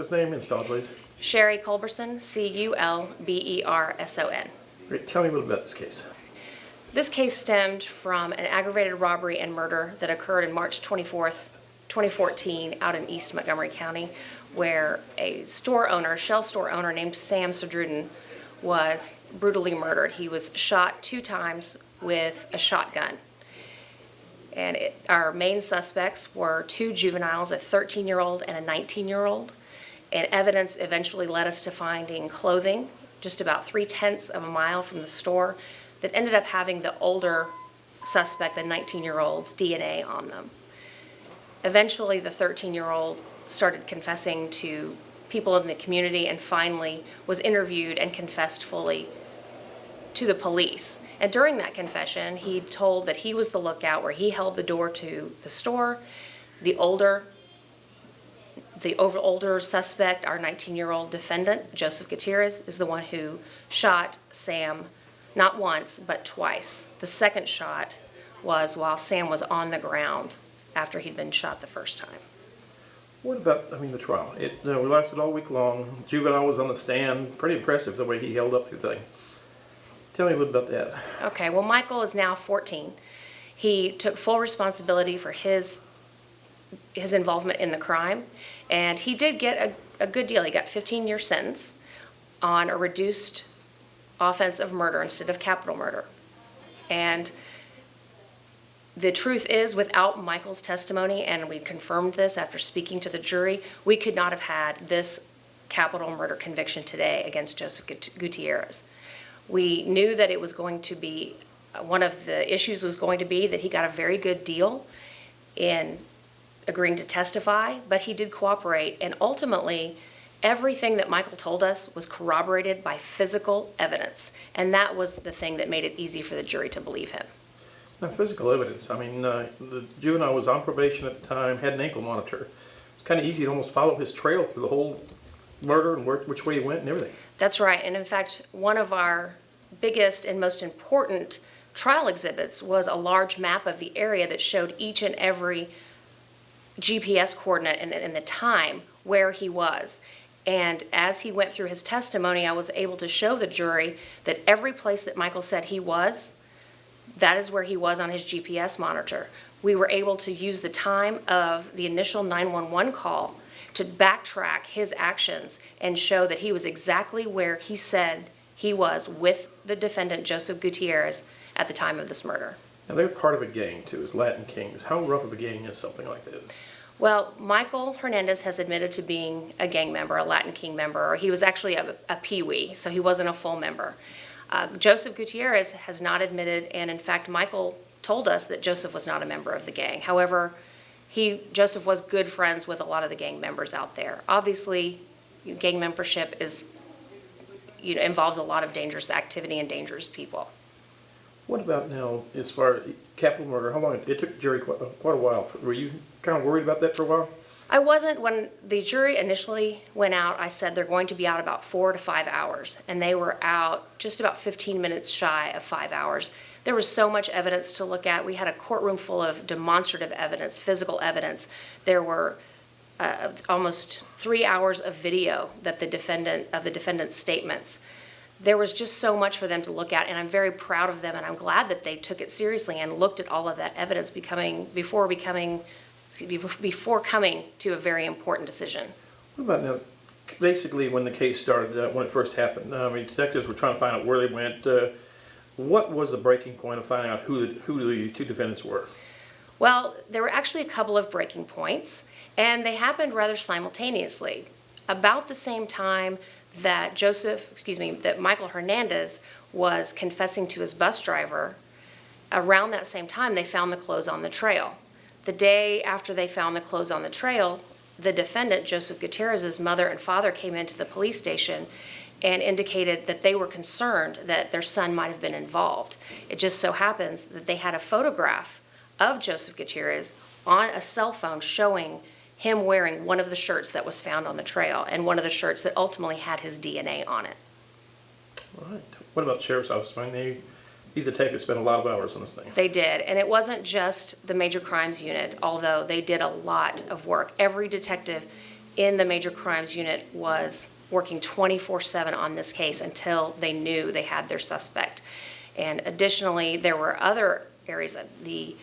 witness name and spell, please. Sherry Culberson, Culberson. Great. Tell me a little about this case. This case stemmed from an aggravated robbery and murder that occurred on March 24th, 2014 out in East Montgomery County, where a shell store owner named Shamsuddin was brutally murdered. He was shot 2 times with a shotgun. And our main suspects were 2 juveniles, a 13-year-old and a 19-year-old. And evidence eventually led us to finding clothing just about 3/10 of a mile from the store that ended up having the older suspect, the 19-year-old's DNA on them. Eventually, the 13-year-old started confessing to people in the community and finally was interviewed and confessed fully to the police. And during that confession, he told that he was the lookout where he held the door to the store. The older suspect, our 19-year-old defendant, Joseph Gutierrez, is the one who shot Sam not once, but twice. The second shot was while Sam was on the ground after he'd been shot the first time. What about, the trial? It lasted all week long. Juvenile was on the stand. Pretty impressive the way he held up to the thing. Tell me a little about that. Okay, well, Michael is now 14. He took full responsibility for his involvement in the crime, and he did get a good deal. He got a 15-year sentence on a reduced offense of murder instead of capital murder. And the truth is, without Michael's testimony, and we confirmed this after speaking to the jury, we could not have had this capital murder conviction today against Joseph Gutierrez. We knew that it was going to be, one of the issues was going to be that he got a very good deal in agreeing to testify, but he did cooperate, and ultimately, everything that Michael told us was corroborated by physical evidence, and that was the thing that made it easy for the jury to believe him. Now, physical evidence, the juvenile was on probation at the time, had an ankle monitor. It's kind of easy to almost follow his trail through the whole murder and which way he went and everything. That's right, and in fact, one of our biggest and most important trial exhibits was a large map of the area that showed each and every GPS coordinate and the time where he was. And as he went through his testimony, I was able to show the jury that every place that Michael said he was, that is where he was on his GPS monitor. We were able to use the time of the initial 911 call to backtrack his actions and show that he was exactly where he said he was with the defendant, Joseph Gutierrez, at the time of this murder. Now, they're part of a gang, too, as Latin Kings. How rough of a gang is something like this? Well, Michael Hernandez has admitted to being a gang member, a Latin King member, or he was actually a peewee, so he wasn't a full member. Joseph Gutierrez has not admitted, and in fact, Michael told us that Joseph was not a member of the gang. However, Joseph was good friends with a lot of the gang members out there. Obviously, gang membership involves a lot of dangerous activity and dangerous people. What about now, as far as capital murder? How long? It took the jury quite a while. Were you kind of worried about that for a while? I wasn't. When the jury initially went out, I said they're going to be out about 4 to 5 hours, and they were out just about 15 minutes shy of 5 hours. There was so much evidence to look at. We had a courtroom full of demonstrative evidence, physical evidence. There were almost 3 hours of video that the defendant's statements. There was just so much for them to look at, and I'm very proud of them, and I'm glad that they took it seriously and looked at all of that evidence before coming to a very important decision. What about now? Basically, when the case started, when it first happened, detectives were trying to find out where they went. What was the breaking point of finding out who the 2 defendants were? Well, there were actually a couple of breaking points, and they happened rather simultaneously. About the same time that that Michael Hernandez was confessing to his bus driver, around that same time they found the clothes on the trail. The day after they found the clothes on the trail, the defendant, Joseph Gutierrez's mother and father, came into the police station and indicated that they were concerned that their son might have been involved. It just so happens that they had a photograph of Joseph Gutierrez on a cell phone showing him wearing one of the shirts that was found on the trail and one of the shirts that ultimately had his DNA on it. All right. What about the sheriff's office? These detectives spent a lot of hours on this thing. They did, and it wasn't just the major crimes unit, although they did a lot of work. Every detective in the Major Crimes Unit was working 24/7 on this case until they knew they had their suspect. And additionally, there were other areas of the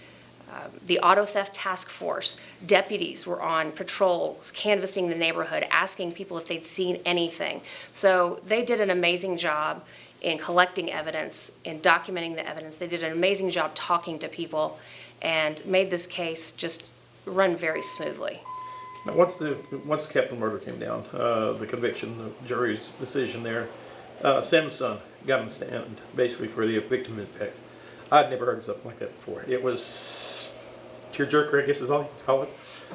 auto theft task force. Deputies were on patrols, canvassing the neighborhood, asking people if they'd seen anything. So they did an amazing job in collecting evidence, in documenting the evidence. They did an amazing job talking to people and made this case just run very smoothly. Now, once the capital murder came down, the conviction, the jury's decision there, Sam's son got on the stand basically for the victim impact. I'd never heard of something like that before. It was tearjerker, I guess is all you can call it.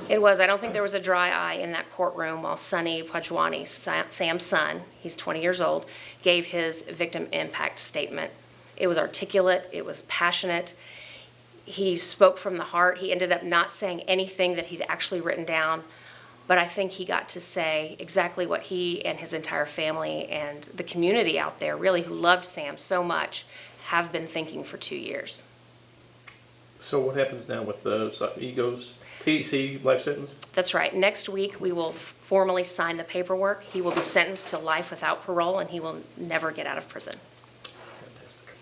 It was. I don't think there was a dry eye in that courtroom while Sonny Pajwani, Sam's son, he's 20 years old, gave his victim impact statement. It was articulate. It was passionate. He spoke from the heart. He ended up not saying anything that he'd actually written down, but I think he got to say exactly what he and his entire family and the community out there, really, who loved Sam so much, have been thinking for 2 years. So what happens now with he goes TC life sentence? That's right. Next week, we will formally sign the paperwork. He will be sentenced to life without parole, and he will never get out of prison. Fantastic.